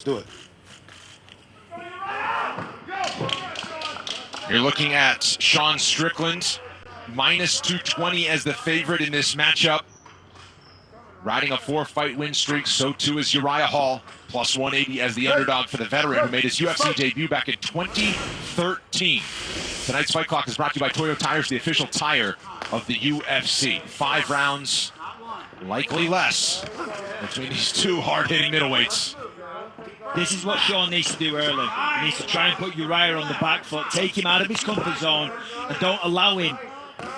do it. You're looking at Sean Strickland, minus 220 as the favorite in this matchup. Riding a 4-fight win streak, so too is Uriah Hall, plus 180 as the underdog for the veteran who made his UFC debut back in 2013. Tonight's Fight Clock is brought to you by Toyo Tires, the official tire of the UFC. 5 rounds, likely less, between these two hard-hitting middleweights. This is what Sean needs to do early. He needs to try and put Uriah on the back foot, take him out of his comfort zone, and don't allow him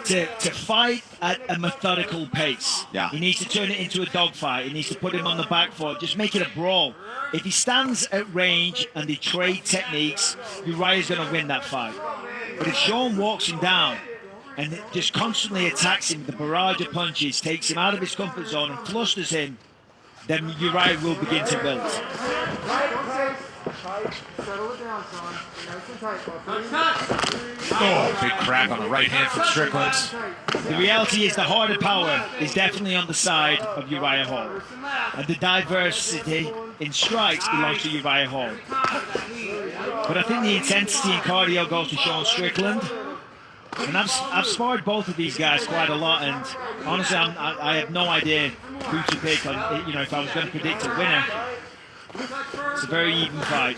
to fight at a methodical pace. Yeah. He needs to turn it into a dogfight. He needs to put him on the back foot, just make it a brawl. If he stands at range and they trade techniques, Uriah's going to win that fight. But if Sean walks him down and just constantly attacks him with the barrage of punches, takes him out of his comfort zone and flusters him, then Uriah will begin to build. Oh, big crack on the right hand from Strickland. The reality is the harder power is definitely on the side of Uriah Hall. And the diversity in strikes belongs to Uriah Hall. But I think the intensity and cardio goes to Sean Strickland. And I've sparred both of these guys quite a lot, and honestly, I have no idea who to pick on, if I was going to predict a winner. It's a very even fight.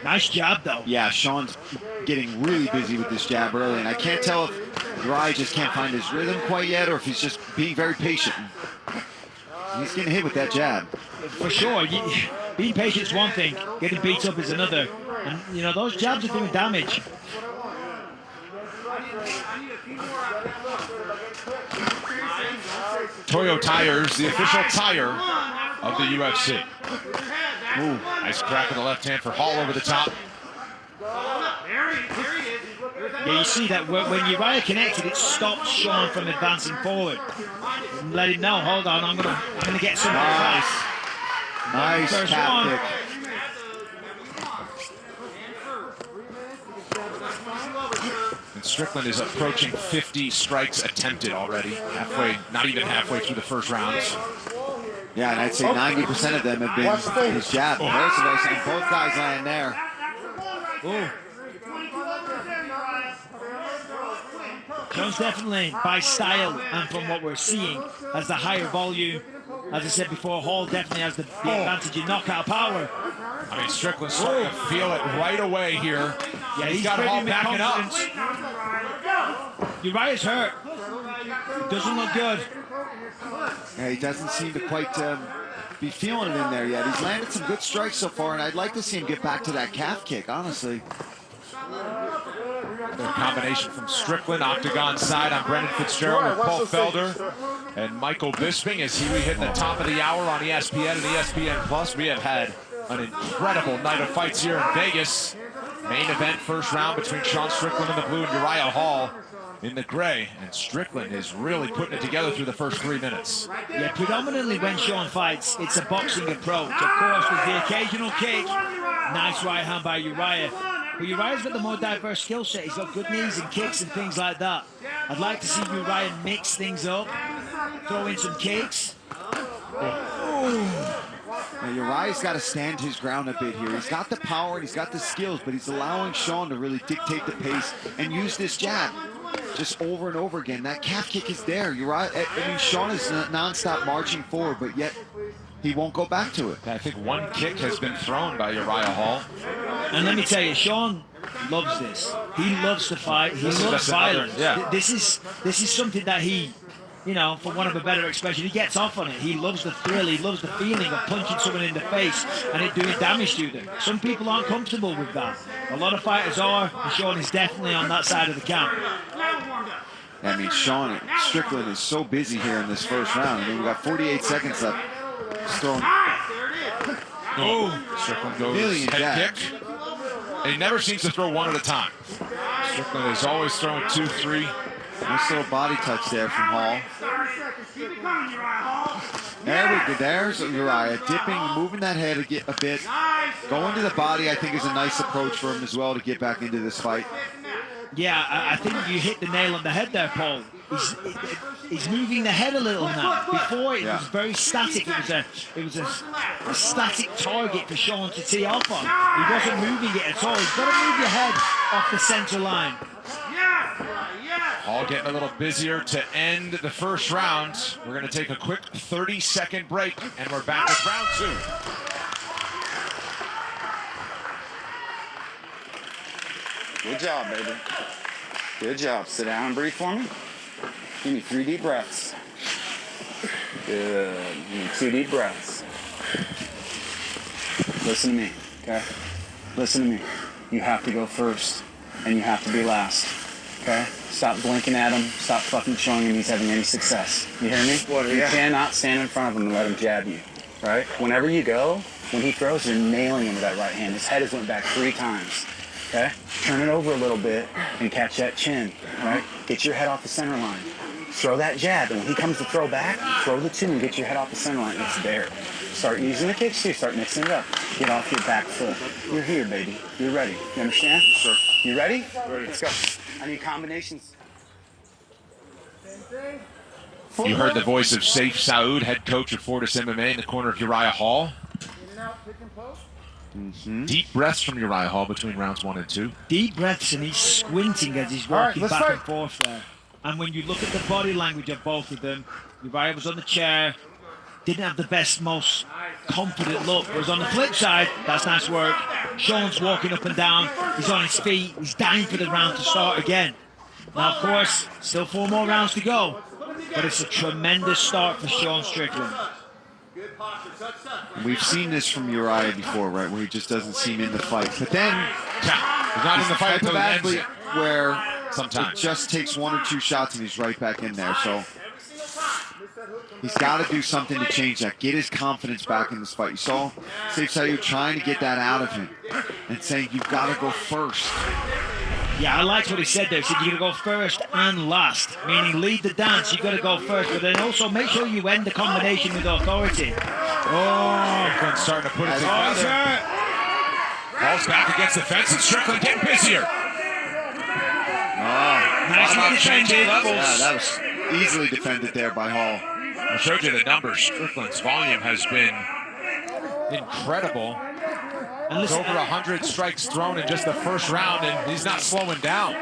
Nice jab, though. Yeah, Sean's getting really busy with this jab early, and I can't tell if Uriah just can't find his rhythm quite yet, or if he's just being very patient. He's getting hit with that jab. For sure. Being patient is one thing, getting beat up is another. And, those jabs are doing damage. Toyo Tires, the official tire of the UFC. Ooh, nice crack with the left hand for Hall over the top. Yeah, you see that when Uriah connected, it stops Sean from advancing forward. And let him know, hold on, I'm gonna get some. Nice calf kick. And Strickland is approaching 50 strikes attempted already. Not even halfway through the first round. Yeah, and I'd say 90% of them have been his jab. Oh. And both guys lying there. Ooh. Sean's definitely, by style and from what we're seeing, has the higher volume. As I said before, Hall definitely has the advantage in knockout power. I mean, Strickland's starting to feel it right away here. Yeah, he's got Hall backing up. Uriah's hurt. It doesn't look good. Yeah, he doesn't seem to quite be feeling it in there yet. He's landed some good strikes so far, and I'd like to see him get back to that calf kick, honestly. The combination from Strickland, octagon side on Brendan Fitzgerald with Paul Felder and Michael Bisping as we hit the top of the hour on ESPN and ESPN+. We have had an incredible night of fights here in Vegas. Main event, first round between Sean Strickland in the blue and Uriah Hall in the gray. And Strickland is really putting it together through the first 3 minutes. Yeah, predominantly when Sean fights, it's a boxing approach. Of course, with the occasional kick. Nice right hand by Uriah. But Uriah's got the more diverse skill set. He's got good knees and kicks and things like that. I'd like to see Uriah mix things up, throw in some kicks. Now, Uriah's got to stand his ground a bit here. He's got the power and he's got the skills, but he's allowing Sean to really dictate the pace and use this jab just over and over again. That calf kick is there. Uriah, I mean, Sean is nonstop marching forward, but yet he won't go back to it. I think one kick has been thrown by Uriah Hall. And let me tell you, Sean loves this. He loves to fight. He loves violence. Yeah. This is something that he, for want of a better expression, he gets off on it. He loves the thrill. He loves the feeling of punching someone in the face and it doing damage to them. Some people aren't comfortable with that. A lot of fighters are, and Sean is definitely on that side of the camp. I mean, Sean Strickland is so busy here in this first round. I mean, we got 48 seconds left. Throwing. Strickland goes head kick. And he never seems to throw one at a time. Strickland is always throwing 2, 3. Nice little body touch there from Hall. There we go. There's Uriah dipping, moving that head a bit. Going to the body, I think, is a nice approach for him as well to get back into this fight. Yeah, I think you hit the nail on the head there, Paul. he's moving the head a little now. Before it was very static. It was a static target for Sean to tee off on. He wasn't moving it at all. He's got to move your head off the center line. Hall getting a little busier to end the first round. We're going to take a quick 30-second break, and we're back with round 2. Good job, baby. Good job. Sit down and breathe for me. Give me 3 deep breaths. Good. Give me 2 deep breaths. Listen to me, okay? Listen to me. You have to go first, and you have to be last, okay? Stop blinking at him. Stop fucking showing him he's having any success. You hear me? You cannot stand in front of him and let him jab you, right? Whenever you go, when he throws, you're nailing him with that right hand. His head has went back 3 times. Okay? Turn it over a little bit and catch that chin, right? Get your head off the center line. Throw that jab, and when he comes to throw back, throw the 2 and get your head off the center line. It's there. Start using the kicks too. Start mixing it up. Get off your back foot. You're here, baby. You're ready. You understand? Sure. You ready? Ready. Let's go. I need combinations. You heard the voice of Saif Saud, head coach of Fortis MMA, in the corner of Uriah Hall. Deep breaths from Uriah Hall between rounds 1 and 2. Deep breaths, and he's squinting as he's walking back and forth there. And when you look at the body language of both of them, Uriah was on the chair, didn't have the best, most confident look. Whereas on the flip side, that's nice work. Sean's walking up and down, he's on his feet, he's dying for the round to start again. Now, of course, still 4 more rounds to go, but it's a tremendous start for Sean Strickland. We've seen this from Uriah before, right, where he just doesn't seem in the fight. But then, he's not in the fight until the end. Where sometimes it just takes 1 or 2 shots and he's right back in there. So he's got to do something to change that, get his confidence back in this fight. You saw Saif Saud trying to get that out of him and saying, you've got to go first. Yeah, I liked what he said there. He said you're going to go first and last, meaning lead the dance, you've got to go first, but then also make sure you end the combination with authority. Strickland starting to put it together. Hall's back against the fence, and Strickland getting busier. Nicely defended. Yeah, that was easily defended there by Hall. I showed you the numbers. Strickland's volume has been incredible. And listen, over 100 strikes thrown in just the first round, and he's not slowing down.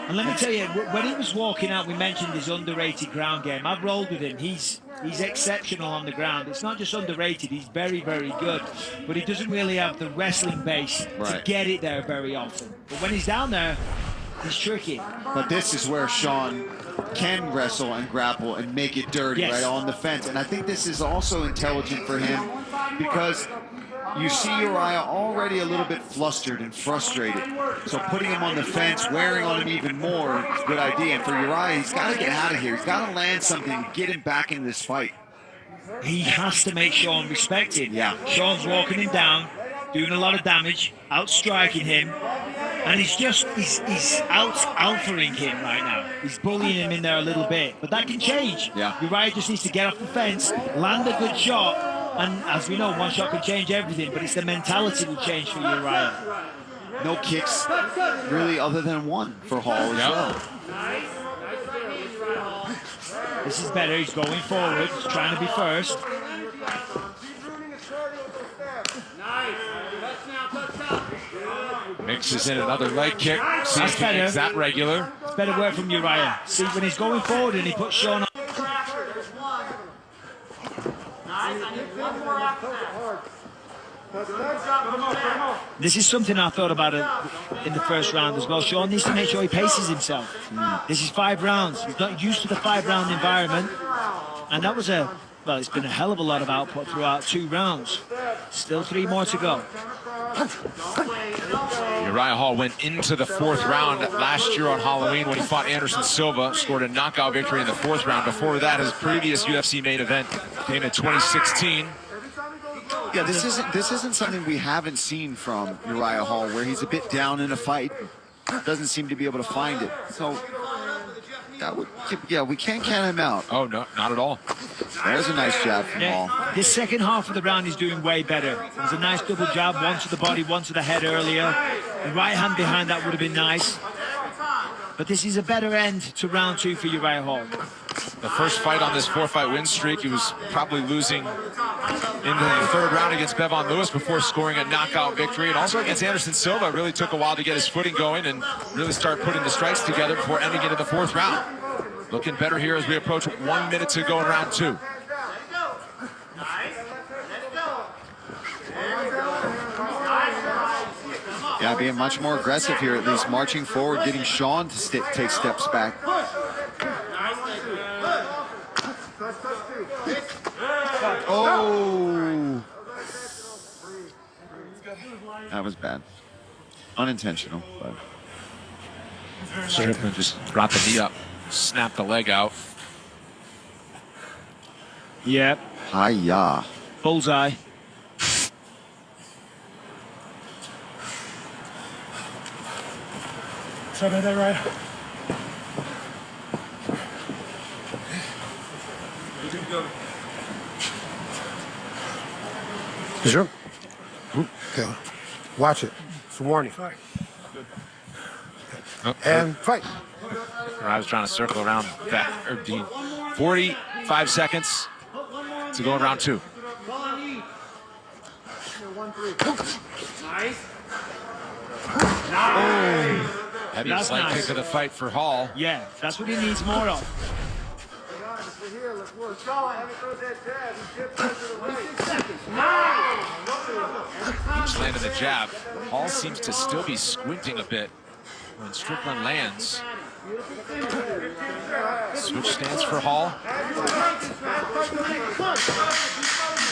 And let me tell you, when he was walking out, we mentioned his underrated ground game. I've rolled with him. He's exceptional on the ground. It's not just underrated, he's very, very good. But he doesn't really have the wrestling base to get it there very often. But when he's down there, he's tricky. But this is where Sean can wrestle and grapple and make it dirty, right, on the fence. And I think this is also intelligent for him because you see Uriah already a little bit flustered and frustrated. So putting him on the fence, wearing on him even more, is a good idea. And for Uriah, he's got to get out of here. He's got to land something to get him back in this fight. He has to make Sean respect him. Yeah. Sean's walking him down, doing a lot of damage, outstriking him. And he's out-alphaing him right now. He's bullying him in there a little bit. But that can change. Yeah. Uriah just needs to get off the fence, land a good shot. And as we know, one shot can change everything, but it's the mentality will change for Uriah. No kicks, really, other than one for Hall as well. This is better. He's going forward. He's trying to be first. Mixes in another leg kick. Seems to make that regular. It's better work from Uriah. See, when he's going forward and he puts Sean on. This is something I thought about in the first round as well. Sean needs to make sure he paces himself. This is 5 rounds. He's not used to the 5-round environment. And that was it's been a hell of a lot of output throughout 2 rounds. Still 3 more to go. Uriah Hall went into the 4th round last year on Halloween when he fought Anderson Silva, scored a knockout victory in the 4th round. Before that, his previous UFC main event came in 2016. Yeah, this isn't something we haven't seen from Uriah Hall, where he's a bit down in a fight, doesn't seem to be able to find it. So, we can't count him out. Oh, no, not at all. There's a nice jab from Hall. This second half of the round, he's doing way better. It was a nice double jab, one to the body, one to the head earlier. The right hand behind that would have been nice. But this is a better end to round 2 for Uriah Hall. The first fight on this 4-fight win streak, he was probably losing in the third round against Bevon Lewis before scoring a knockout victory. And also against Anderson Silva, really took a while to get his footing going and really start putting the strikes together before ending it in the 4th round. Looking better here as we approach 1 minute to go in round 2. Yeah, being much more aggressive here, at least marching forward, getting Sean to take steps back. Oh! That was bad. Unintentional, but... Strickland just brought the knee up, snapped the leg out. Yep. Hi-ya. Bullseye. Sorry about that, Uriah. You sure? Okay. Watch it. It's a warning. And fight. I was trying to circle around that, or Dean. 45 seconds to go in round 2. Heavy That's slight nice. kick of the fight for Hall. Yeah, that's what he needs more of. Each landed a jab. Hall seems to still be squinting a bit when Strickland lands. Switch stance for Hall.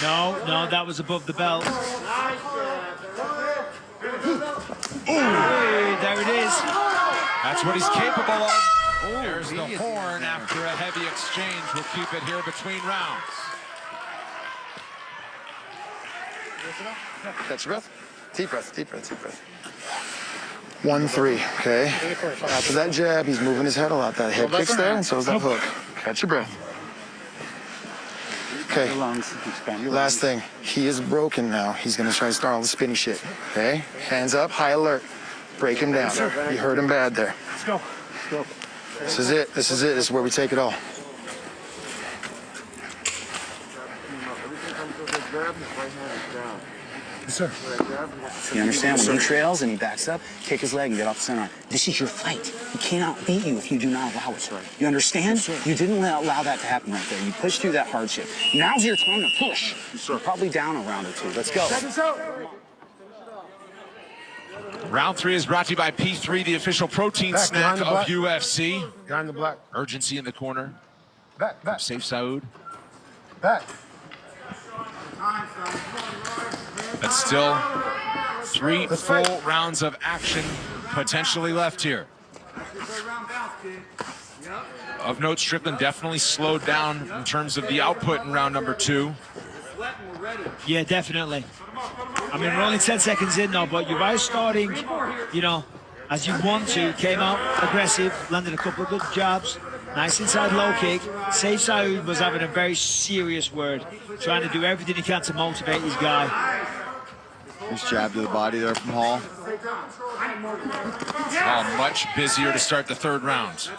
No, that was above the belt. Hey, there it is. That's what he's capable of. There's the horn after a heavy exchange. We'll keep it here between rounds. Catch your breath. Deep breath, deep breath, deep breath. 1-3, okay? After that jab, he's moving his head a lot. That hip kick's there, and so is that hook. Catch your breath. Okay. Last thing, he is broken now. He's gonna try to start all the spinny shit, okay? Hands up, high alert. Break him down. You hurt him bad there. Let's go. This is it, this is it. This is where we take it all. Yes, sir. You understand? When he trails and he backs up, kick his leg and get off the center arm. This is your fight. He cannot beat you if you do not allow it. You understand? You didn't allow that to happen right there. You pushed through that hardship. Now's your time to push. You're probably down a round or 2. Let's go. Round 3 is brought to you by P3, the official protein Back, snack behind the of black. UFC. Behind the black. Urgency in the corner. Back, back, Safe Saud. back. But still 3 full rounds of action potentially left here. Of note, Strickland definitely slowed down in terms of the output in round number 2. Yeah, definitely. I mean, we're only 10 seconds in now, but Uriah starting, you know, as you want to. Came out aggressive, landed a couple of good jabs. Nice inside low kick. Saif Saud was having a very serious word, trying to do everything he can to motivate his guy. Nice jab to the body there from Hall. Oh, much busier to start the 3rd round.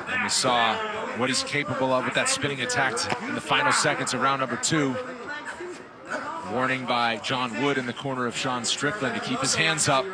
And we saw what he's capable of with that spinning attack in the final seconds of round number 2. Warning by John Wood in the corner of Sean Strickland to keep his hands up.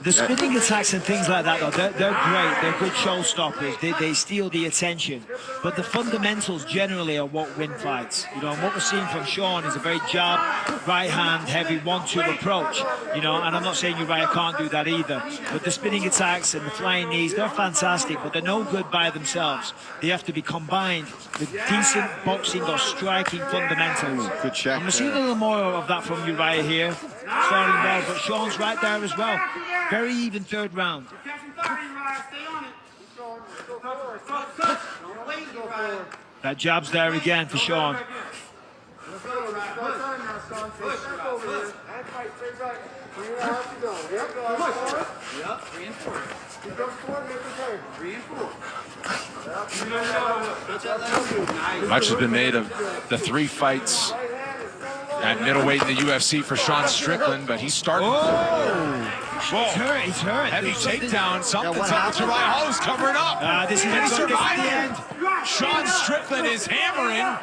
The spinning attacks and things like that, though, they're great. They're good showstoppers. They steal the attention. But the fundamentals generally are what win fights. You know, and what we're seeing from Sean is a very jab, right hand, heavy 1-2 approach. You know, and I'm not saying Uriah can't do that either. But the spinning attacks and the flying knees, they're fantastic, but they're no good by themselves. They have to be combined with decent boxing or striking fundamentals. Good check. I'm going to see a little more of that from Uriah here. Starting well, but Sean's right there as well. Very even 3rd round. That jab's there again for Sean. Much has been made of the 3 fights at middleweight in the UFC for Sean Strickland, but he's starting. Oh! He's hurt. He's hurt. Heavy There's something- takedown. Something's what up with Uriah Hall is covering up. This is Can he this is survive the it? end. Sean Strickland is hammering.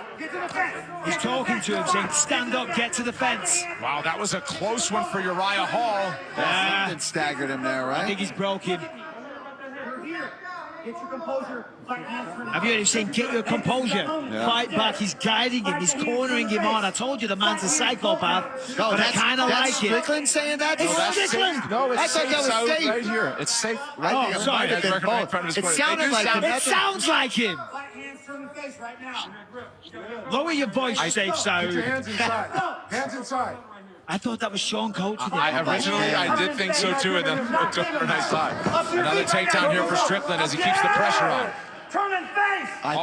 He's talking to him, saying, "Stand up, get to the fence." Wow, that was a close one for Uriah Hall. Something staggered him there, I think right? he's broke him. Get your composure. Have you heard him saying, "Get your composure"? Fight back. He's guiding him. He's cornering him on. I told you the man's a psychopath, but I kind of like it. Strickland saying that? It's No, Strickland. No, I thought that was safe. right here. It's safe. Right Oh, there. sorry. Might have been Both. both. It sounded like him. It sounds like him. Fight hands, turn your face right now. Lower your voice, safe sound. Hands inside. Hands inside. I thought that was Sean coaching him. Originally, I did think so too, and then looked over and I saw it. Another takedown here for Strickland as he keeps the pressure on. Turn and face. I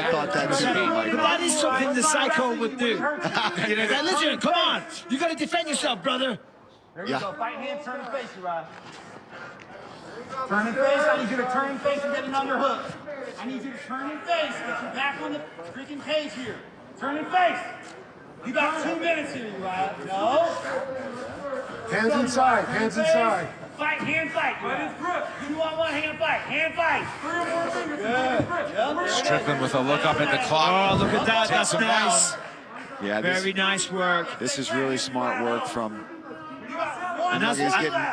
thought that to too. the But Michael. that is something the psycho would do. You know, that, listen, come on. You got to defend yourself, brother. There you go. Fight hands, turn and face, Uriah. Turn and face. I need you to turn and face and get an underhook. I need you to turn and face. Get your back on the freaking cage here. Turn and face. You got 2 minutes here, Uriah. No. Hands inside. Hands inside. Fight, hand fight. You want one hand fight. Hand fight. Good. Strickland with a look up at the clock. Oh, look at that. Takes That's him nice. down. Yeah, Very nice work. this is really smart work from. And that's,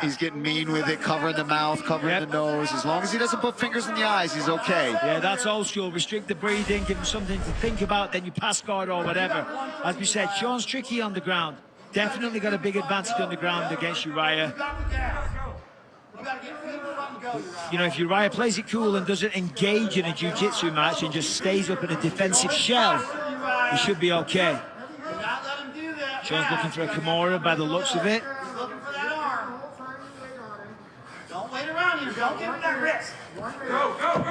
He's getting mean with it, covering the mouth, covering Yep. the nose. As long as he doesn't put fingers in the eyes, he's okay. yeah, that's old school. Restrict the breathing, give him something to think about, then you pass guard or whatever. As we said, Sean's tricky on the ground. Definitely got a big advantage on the ground against Uriah. You know, if Uriah plays it cool and doesn't engage in a jiu-jitsu match and just stays up in a defensive shell, he should be okay. Sean's looking for a Kimura by the looks of it. Looking for that arm. Don't wait around here. Don't give him that wrist.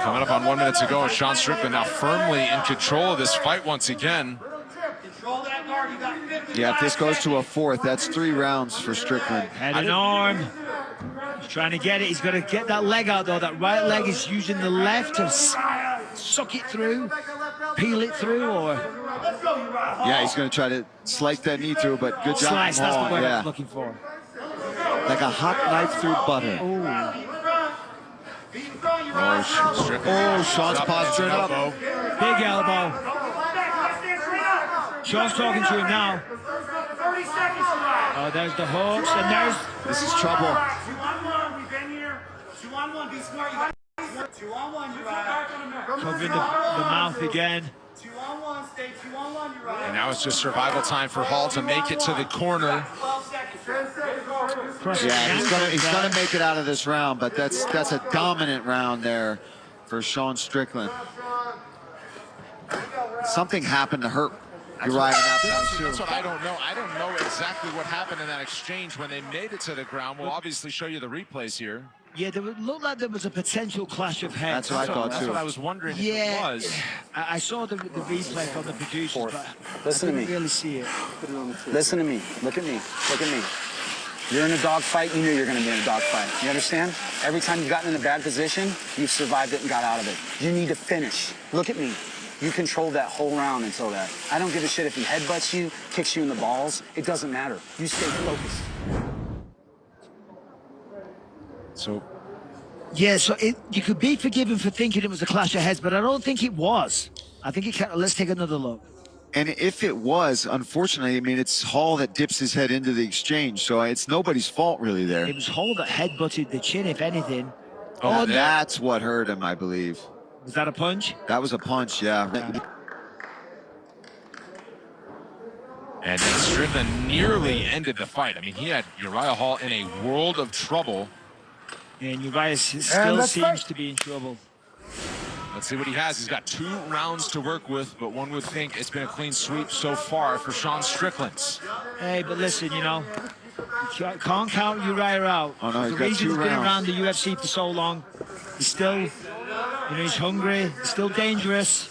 Coming up on 1 minute to go, Sean Strickland now firmly in control of this fight once again. Control that guard. You got 55 Yeah, if this goes to a seconds. fourth, that's 3 rounds for Strickland. Head and arm. He's trying to get it. He's got to get that leg out, though. That right leg is using the left to suck it through, peel it through, or Let's go, Uriah. Yeah, he's going to try to slice that knee through, but good job slice. from That's the Hall. word Yeah, I'm looking for. like a hot knife through butter. Feet in front, Uriah. Oh, Sean's posturing up. Big elbow. Sean's talking to him now. 30 seconds, Uriah. Oh, there's the hooks, and there's This is trouble. 2-on-1. We've been here. 2-on-1. Be smart. You got 2-on-1, Uriah. covering the mouth again. 2-on-1. Stay 2-on-1, Uriah. And now it's just survival time for Hall to make it to the corner. 12 seconds. Cross Yeah, he's the gonna make it out of this round, but that's a dominant round there for Sean Strickland. Something happened to hurt Uriah in that round too. That's what I don't know. I don't know exactly what happened in that exchange when they made it to the ground. We'll obviously show you the replays here. Yeah, there looked like there was a potential clash of heads. That's what I thought That's too. what I was wondering if it Yeah, was. I saw the replay from the producers, but Listen I to didn't me. really see it. Listen to me. Look at me. Look at me. You're in a dogfight. You knew you were going to be in a dogfight. You understand? Every time you've gotten in a bad position, you've survived it and got out of it. You need to finish. Look at me. You controlled that whole round until that. I don't give a shit if he headbutts you, kicks you in the balls. It doesn't matter. You stay focused. So Yeah, so you could be forgiven for thinking it was a clash of heads, but I don't think it was. I think it can. Let's take another look. And if it was, unfortunately, I mean, it's Hall that dips his head into the exchange, so it's nobody's fault really there. It was Hall that headbutted the chin, if anything. Oh, no. that's what hurt him, I believe. Was that a punch? That was a punch, yeah. And then Strickland nearly ended the fight. I mean, he had Uriah Hall in a world of trouble. And Uriah still let's seems fight. to be in trouble. Let's see what he has. He's got 2 rounds to work with, but one would think it's been a clean sweep so far for Sean Strickland. Hey, but listen, you know, you can't count Uriah out. Oh, no, he's the got reason 2 he's been rounds. around the UFC for so long, he's still, you know, he's hungry, he's still dangerous,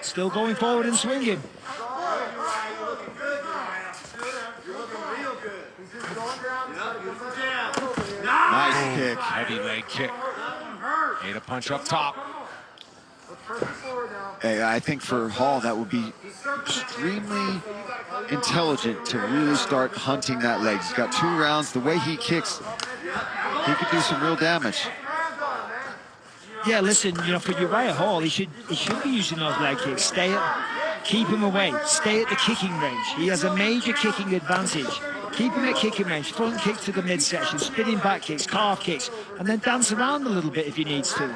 still going forward and swinging. Nice kick. Heavy leg kick. Ate a punch up top. Hey, I think for Hall, that would be extremely intelligent to really start hunting that leg. He's got 2 rounds. The way he kicks, he could do some real damage. Yeah, listen, you know, for Uriah Hall, he should be using those leg kicks. Keep him away. Stay at the kicking range. He has a major kicking advantage. Keep him at kicking range. Front kick to the midsection, spinning back kicks, calf kicks, and then dance around a little bit if he needs to.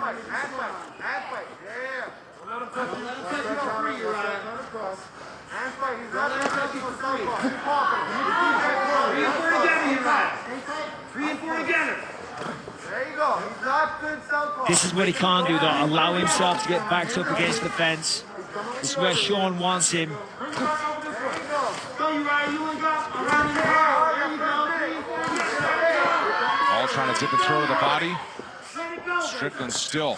This is what he can't do, though. Allow himself to get backed up against the fence. This is where Sean wants him. All trying to tip and throw to the body. Strickland still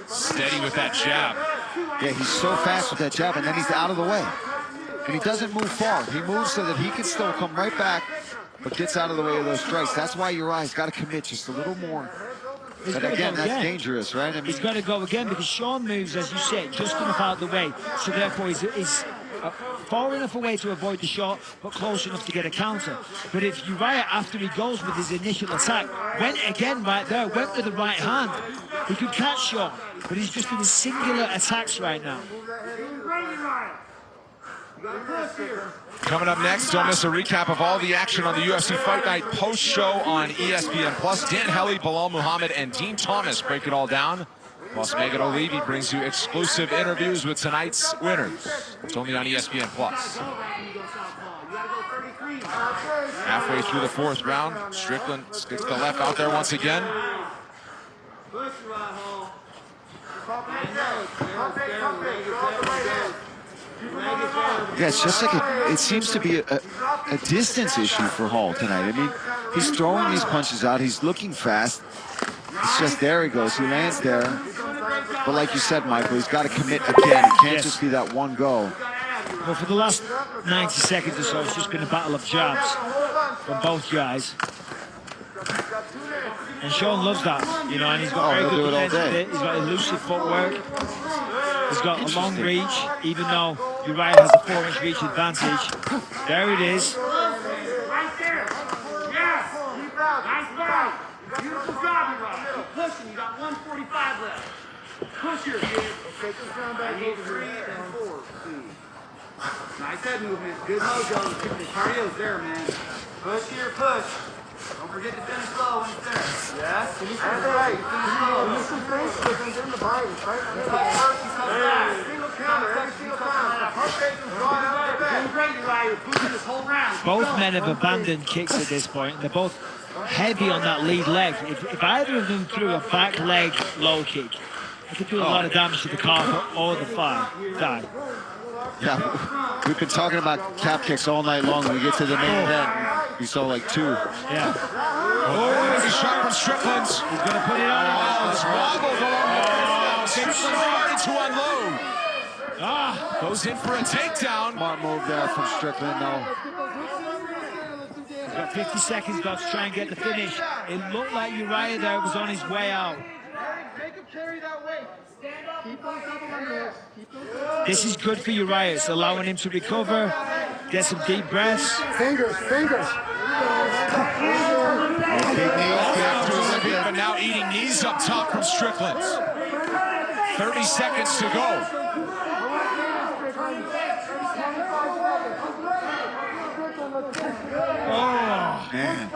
steady with that jab. Yeah, he's so fast with that jab, and then he's out of the way. And he doesn't move far. He moves so that he can still come right back, but gets out of the way of those strikes. That's why Uriah's got to commit just a little more. But again, that's dangerous, right? I mean, he's got to go again because Sean moves, as you said, just enough out of the way. So therefore, he's far enough away to avoid the shot, but close enough to get a counter. But if Uriah, after he goes with his initial attack, went again right there, went with the right hand, he could catch Sean. But he's just in his singular attacks right now. Coming up next, don't miss a recap of all the action on the UFC Fight Night post-show on ESPN+. Dan Helly, Bilal Muhammad, and Dean Thomas break it all down. Plus, Megan O'Leary brings you exclusive interviews with tonight's winners. It's only on ESPN+. Halfway through the fourth round, Strickland sticks the left out there once again. Yeah, it's just like it seems to be a distance issue for Hall tonight. I mean, he's throwing these punches out. He's looking fast. It's just there he goes. He lands there. But like you said, Michael, he's got to commit again. It can't just be that one go. Well, for the last 90 seconds or so, it's just been a battle of jabs from both guys. And Sean loves that, you know, and he's got very good defense with it. He's got elusive footwork. He's got a long reach, even though Uriah has a 4-inch reach advantage. There it is. Right there. Yes. Nice fight. Beautiful job, Uriah. Pushing. You got 145 left. Push here, kid. Take this round back. 3 and 4. Nice head movement. Good mojo. The cardio's there, man. Push here, push. Don't forget to finish low when it's there. Yes? Finish right. Finish low. Finish some face with him in the bite. Single counter every single time. Doing great, Uriah. You're pushing this whole round. Both men have abandoned kicks at this point. They're both heavy on that lead leg. If either of them threw a back leg low kick, it could do a lot of damage to the calf or the thigh. Yeah, we've been talking about calf kicks all night long. When we get to the main event, we saw like 2. Yeah. Oh, there's a shot from Strickland. He's going to put it on. Oh, it's wobbled along the way. Strickland starting to unload. Goes in for a takedown. Smart move there from Strickland, though. He's got 50 seconds left to try and get the finish. It looked like Uriah there was on his way out. This is good for Uriah. It's allowing him to recover, get some deep breaths. Fingers. But now eating knees up top from Strickland. 30 seconds to go. Oh, man.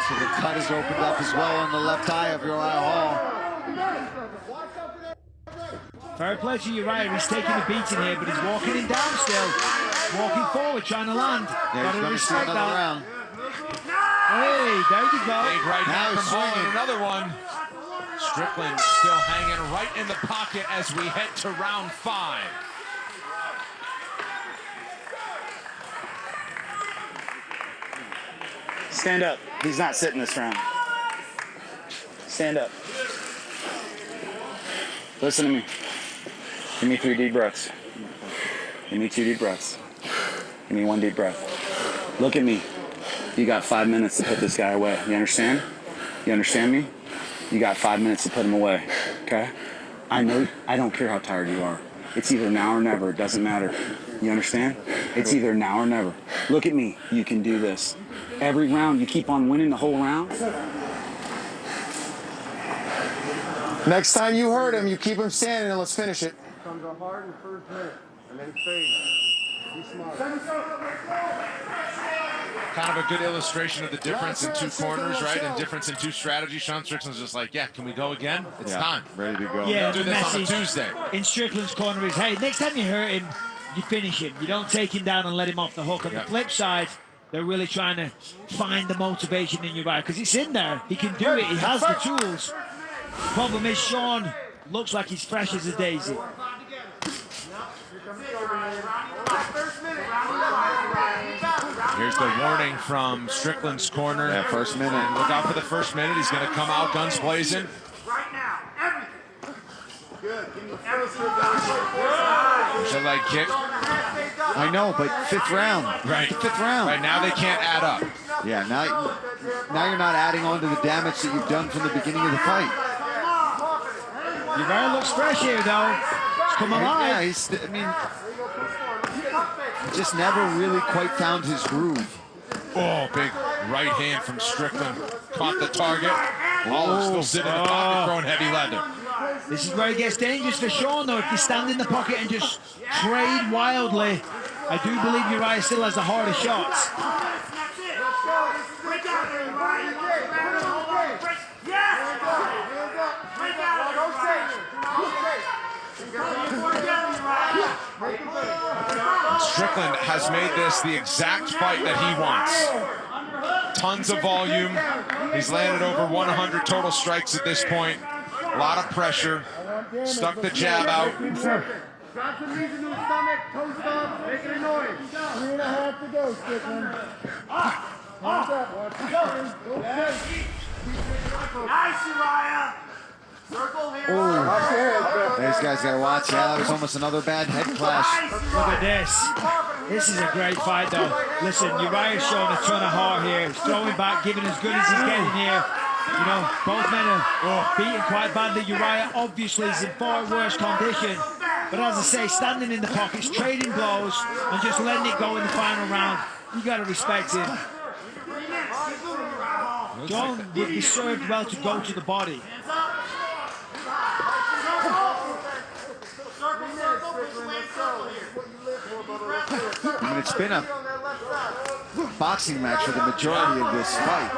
So the cut is opened up as well on the left eye of Uriah Hall. Fair play to Uriah. He's taking a beating here, but he's walking him down still. Walking forward, trying to land. Yeah, he's going to see another round. Hey, there you go. Big right hand from Hall and another one. Strickland still hanging right in the pocket as we head to round 5. Stand up. He's not sitting this round. Stand up. Listen to me. Give me 3 deep breaths. Give me 2 deep breaths. Give me 1 deep breath. Look at me. You got 5 minutes to put this guy away. You understand? You understand me? You got 5 minutes to put him away. Okay? I know. I don't care how tired you are. It's either now or never. It doesn't matter. You understand? It's either now or never. Look at me. You can do this. Every round, you keep on winning the whole round. Next time you hurt him, you keep him standing and let's finish it. Comes up hard in the first minute, and then fades. Be smart. Kind of a good illustration of the difference in two corners, right? And difference in two strategies. Sean Strickland's just like, yeah, can we go again? It's time. Ready to go. Yeah, Do the this on a message Tuesday. in Strickland's corner is, hey, next time you hurt him, you finish him. You don't take him down and let him off the hook. On the flip side, they're really trying to find the motivation in Uriah because it's in there. He can do it. He has the tools. Problem is, Sean looks like he's fresh as a daisy. Here's the warning from Strickland's corner. Yeah, first minute. And look out for the first minute. He's going to come out guns blazing. Right now, everything. Good. Give me everything. There's a leg kick. I know, but fifth round. Right. The fifth round. Right now they can't add up. Yeah, now you're not adding on to the damage that you've done from the beginning of the fight. Uriah looks fresh here, though. He's come alive. Yeah, he just never really quite found his groove. Oh, big right hand from Strickland. Caught the target. Lawler still sitting in the pocket, throwing heavy leather. This is where it gets dangerous for Sean, though. If you stand in the pocket and just trade wildly, I do believe Uriah still has the harder shots. Strickland has made this the exact fight that he wants. Tons of volume. He's landed over 100 total strikes at this point. A lot of pressure. Stuck the jab out. Got some reason to his stomach, toes up, making a noise. 3.5 to go, Strickland. Hands up, watch the gun. Nice, Uriah. Circle here. Watch your head, These guys got to watch. Yeah, that was almost another bad head clash. Look at this. This is a great fight, though. Listen, Uriah's showing a ton of heart here. He's throwing back, giving as good as he's getting here. You know, both men are beaten quite badly. Uriah obviously is in far worse condition. But as I say, standing in the pockets, trading blows, and just letting it go in the final round, you got to respect him. John would be served well to go to the body. I mean, it's been a boxing match for the majority of this fight.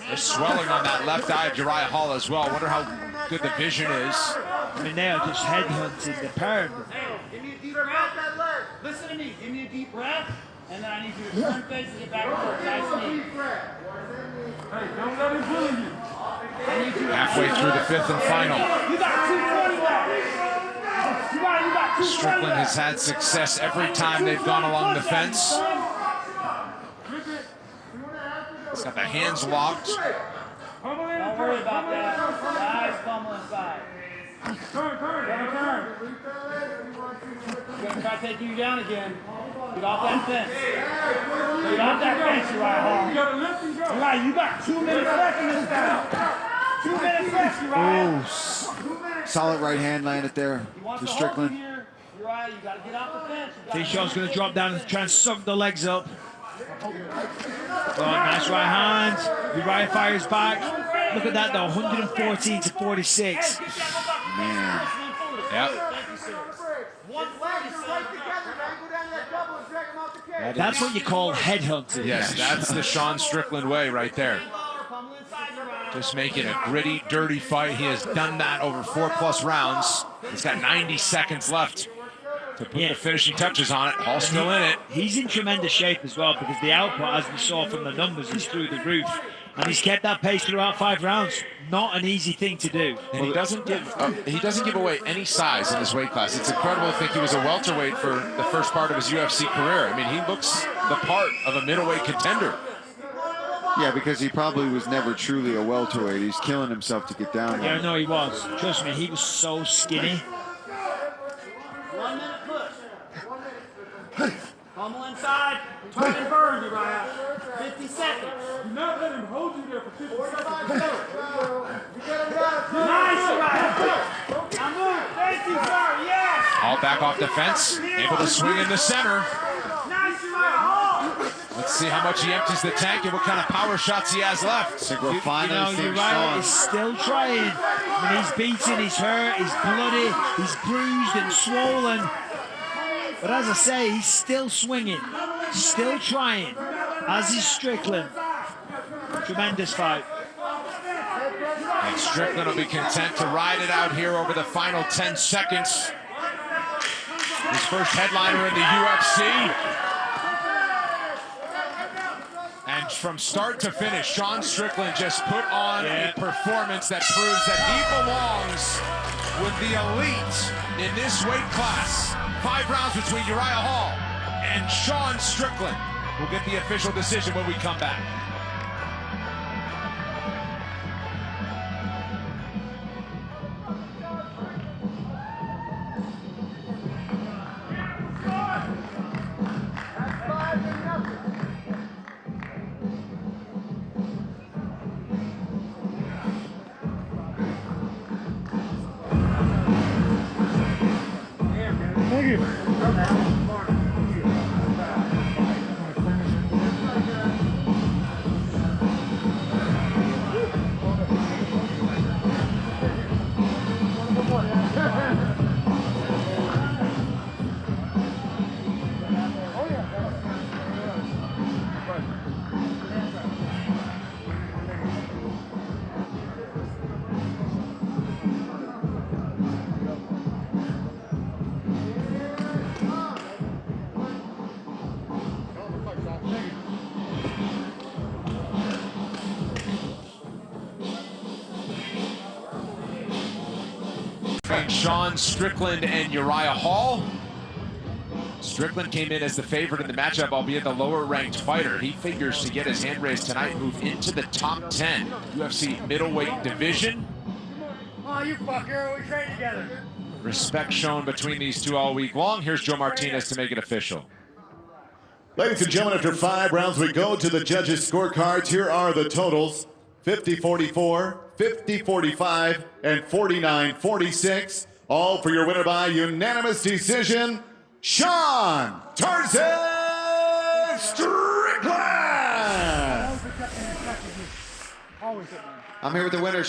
There's swelling on that left eye of Uriah Hall as well. I wonder how good the vision is. I mean, they are just headhunting the parent. Hey, give me a deep breath. Listen to me. Give me a deep breath, and then I need you to turn face and get back to work. Nice knee. Hey, don't let him bully you. Halfway through the fifth and final. You got 220 left. You got 220 Strickland left. has had success every time they've gone along the fence. He's got the hands locked. Don't worry about that. Nice pummel inside. Turn. He's going to try taking you down again. Get off that fence. Get off that fence, Uriah Hall. You gotta lift him go. Uriah, you got 2 minutes left in this battle. 2 minutes left, Uriah. Oh, solid right hand landed there for Strickland. Here, Uriah, you got to get off the fence. I think Sean's going to drop down and try and suck the legs up. Oh, nice right hand. Uriah fires back. Look at that, though, 114 to 46. Man. Yep. That's what you call headhunting. Yes, that's the Sean Strickland way right there. Just making a gritty, dirty fight. He has done that over 4+ rounds. He's got 90 seconds left to put the finishing touches on it. Hall's still in it. He's in tremendous shape as well because the output, as we saw from the numbers, is through the roof. And he's kept that pace throughout 5 rounds. Not an easy thing to do. And he doesn't give away any size in his weight class. It's incredible to think he was a welterweight for the first part of his UFC career. I mean, he looks the part of a middleweight contender. Yeah, because he probably was never truly a welterweight. He's killing himself to get down Yeah, there. no, he was. Trust me, he was so skinny. 1 minute push. Pummel inside. Turn and burn, Uriah. 50 seconds. Do not let him hold you there for 50 seconds. Nice, Uriah. Now move. Face you, sir. Yes. back off the fence, able to swing in the center. Let's see how much he empties the tank and what kind of power shots he has left. I think we're finally seeing Uriah Sean. is still trying. I mean, he's beaten, he's hurt, he's bloody, he's bruised and swollen. But as I say, he's still swinging, still trying, as is Strickland. Tremendous fight. And Strickland will be content to ride it out here over the final 10 seconds. His first headliner in the UFC. And from start to finish, Sean Strickland just put on a performance that proves that he belongs with the elite in this weight class. 5 rounds between Uriah Hall and Sean Strickland. We'll get the official decision when we come back. Thank you. Between Sean Strickland and Uriah Hall. Strickland came in as the favorite in the matchup, albeit the lower-ranked fighter. He figures to get his hand raised tonight, move into the top 10 UFC middleweight division. Oh, you fucker, we trained together. Respect shown between these two all week long. Here's Joe Martinez to make it official. Ladies and gentlemen, after 5 rounds, we go to the judges' scorecards. Here are the totals: 50-44, 50-45, and 49-46. All for your winner by unanimous decision, Sean Tarzan Strickland! I'm here with the winner.